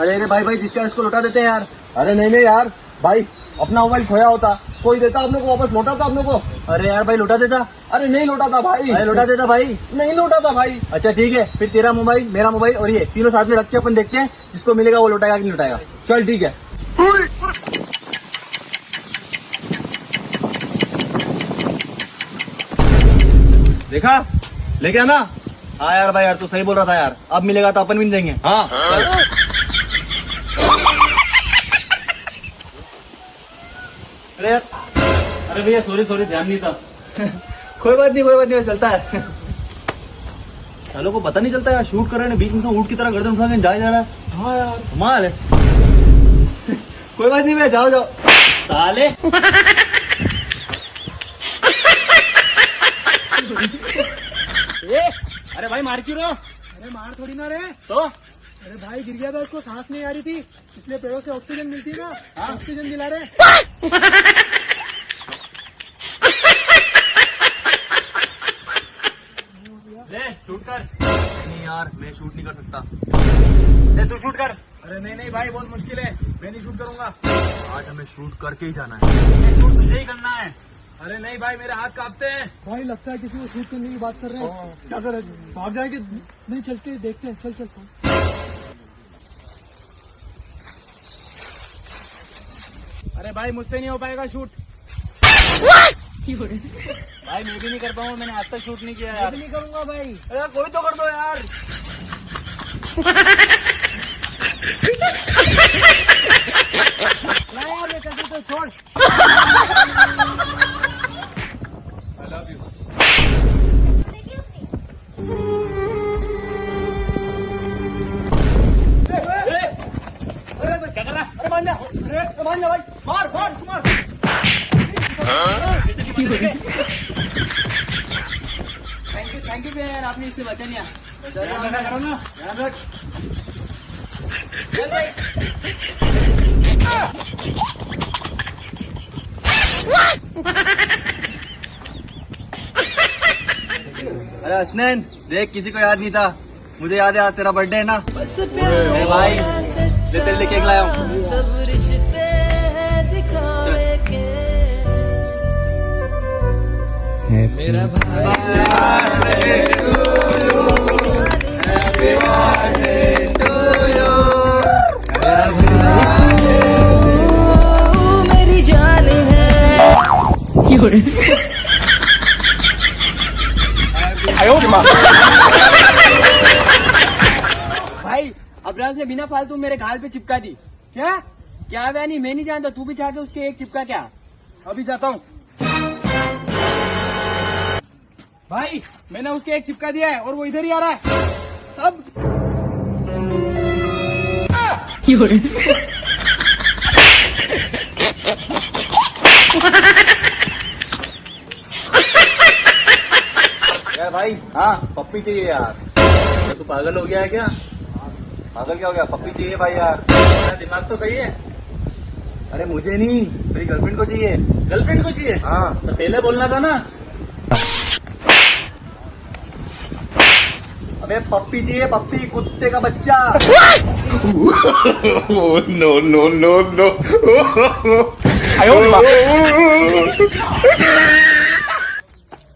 अरे अरे भाई भाई जिसका इसको लौटा देते हैं यार। अरे नहीं नहीं यार भाई, अपना मोबाइल खोया होता, कोई देता अपने को, वापस लौटा था अपने को। अरे यार भाई लौटा देता। अरे नहीं लौटा था भाई। अरे लौटा देता भाई। नहीं लौटा था भाई। अच्छा ठीक है, फिर तेरा मोबाइल, मेरा मोबाइल और ये तीनों साथ में रख के अपन देखते हैं जिसको मिलेगा वो लौटाएगा कि नहीं लौटाएगा। चल ठीक है। देखा, लेके आना। हाँ यार भाई यार तू सही बोल रहा था यार, अब मिलेगा तो अपन भी नहीं देंगे। हाँ अरे यार अरे भैया सॉरी सॉरी, ध्यान नहीं था। कोई बात नहीं चलता है। चलो को पता नहीं चलता यार, शूट कर रहे हैं बीच में से ऊँट की तरह गर्दन उठा के जा रहा है। हाँ यार कमाल है। कोई बात नहीं भैया, जाओ जाओ। साले। अरे भाई मार क्यों रहे हो? अरे मार थोड़ी ना रहे। तो अरे भाई गिर गया था, उसको सांस नहीं आ रही थी, इसलिए पेड़ों से ऑक्सीजन मिलती है ना, हाँ। ऑक्सीजन दिला रहे। ले शूट कर। नहीं यार मैं शूट नहीं कर सकता। ले तू शूट कर। अरे नहीं नहीं भाई, बहुत मुश्किल है, मैं नहीं शूट करूंगा। आज हमें शूट करके ही जाना है। ये शूट तुझे ही करना है। अरे नहीं भाई, मेरे हाथ कांपते हैं। भाई लगता है किसी को शूट करने की बात कर रहे हैं। क्या कर रहे हैं? भाग जाएंगे? नहीं चलते देखते हैं, चल चल। अरे भाई मुझसे नहीं हो पाएगा शूट। भाई मैं भी नहीं कर पाऊंगा, मैंने आज तक शूट नहीं किया यार। नहीं करूंगा भाई। अरे कोई तो कर दो यार। ला यार, मैं कर देता हूँ, छोड़। क्या कर रहा? अरे मान जा भाई, मार मार मार। थैंक यू भैया यार, आपने इससे बचा लिया। करो ना, ध्यान रख। चल भाई। अरे हसनैन देख, किसी को याद नहीं था, मुझे याद है आज तेरा बर्थडे है ना। अरे भाई ले तेरे लिए केक लाया हूँ। मेरा मेरी जान है। भाई अबराज ने बिना फालतू मेरे गाल पे चिपका दी। क्या क्या नहीं, मैं नहीं जानता, तू भी जाके उसके एक चिपका क्या। अभी जाता हूँ। भाई मैंने उसके एक चिपका दिया है और वो इधर ही आ रहा है। अब यार भाई हाँ पप्पी चाहिए यार। तो तू पागल हो गया है क्या? पागल क्या हो गया, पप्पी चाहिए भाई यार। तेरा दिमाग तो सही है। अरे मुझे नहीं, मेरी गर्लफ्रेंड को चाहिए। गर्लफ्रेंड को चाहिए? हाँ तो पहले बोलना था ना। अबे पप्पी चाहिए, पप्पी, कुत्ते का बच्चा। No no no no.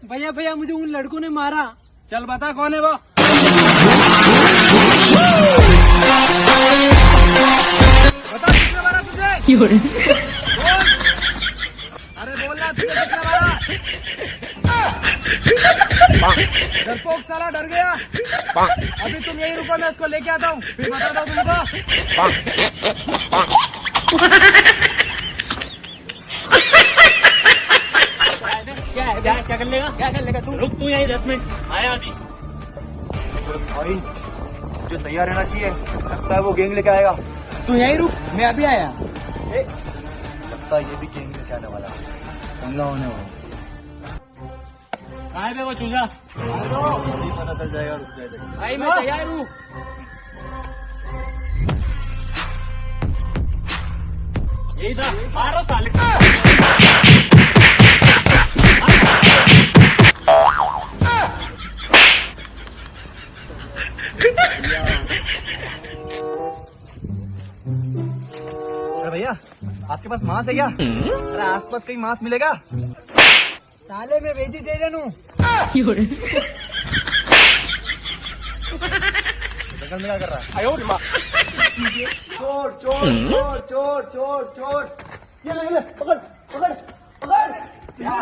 भैया भैया मुझे उन लड़कों ने मारा। चल बता कौन है वो। बता किसने मारा तुझे। बोल। अरे बोलना तुझे किसने मारा। डरपोक साला डर गया। अभी तुम यही रुको, मैं उसको लेके आता हूँ, फिर बताता हूँ तुमको। क्या कर लेगा? क्या कर लेगा तू? रुक तू यही 10 मिनट, आया अभी। भाई जो तैयार रहना चाहिए, लगता है वो गैंग लेके आएगा। तू यही रुक, मैं अभी आया। लगता है ये भी गैंग लेके आने वाला है। हमला होने वाला है। कहाँ है बे वो चूजा? अभी पता चल जाएगा, रुक जाएगा। भाई मैं तैयार हूँ। यही था, मारो साले। आपके पास मांस है क्या? अरे आसपास कहीं मांस मिलेगा? साले मैं वेजिटेरियन हूँ। जंगल में क्या कर रहा है? आयो माँ। चोर चोर चोर चोर चोर चोर। ये ले पकड़ पकड़ पकड़। क्या?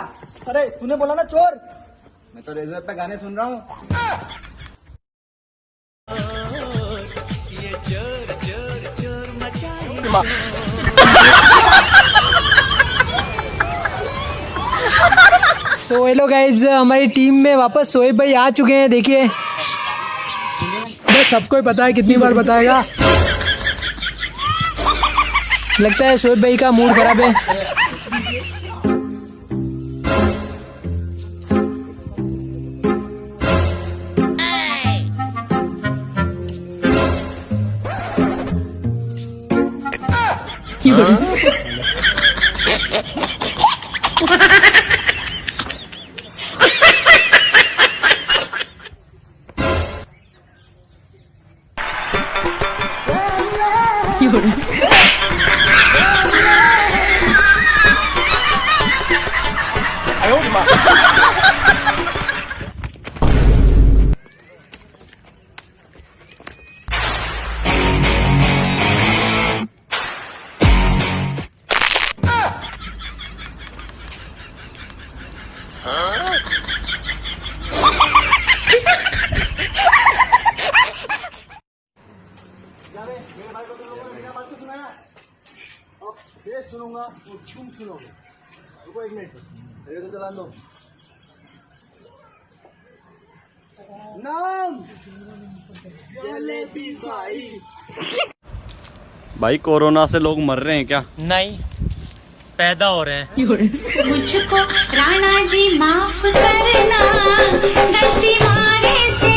अरे तूने बोला ना चोर। मैं तो रेडियो पे गाने सुन रहा हूँ। ये चोर चोर चोर मचाए। सो हेलो गाइज, हमारी टीम में वापस सोहेब भाई आ चुके हैं। देखिए बस सबको ही पता है, कितनी बार बताएगा। लगता है सोहेब भाई का मूड खराब है। मेरे भाई को तुम लोगों ने मेरा बात तो सुनाया। अब ये सुनूंगा और तुम सुनोगे। रुको एक मिनट, रेडियो चला लो। नाम जलेबी भाई। भाई कोरोना से लोग मर रहे हैं क्या? नहीं, पैदा हो रहे हैं। मुझको राणा जी माफ करना, गलती मारे से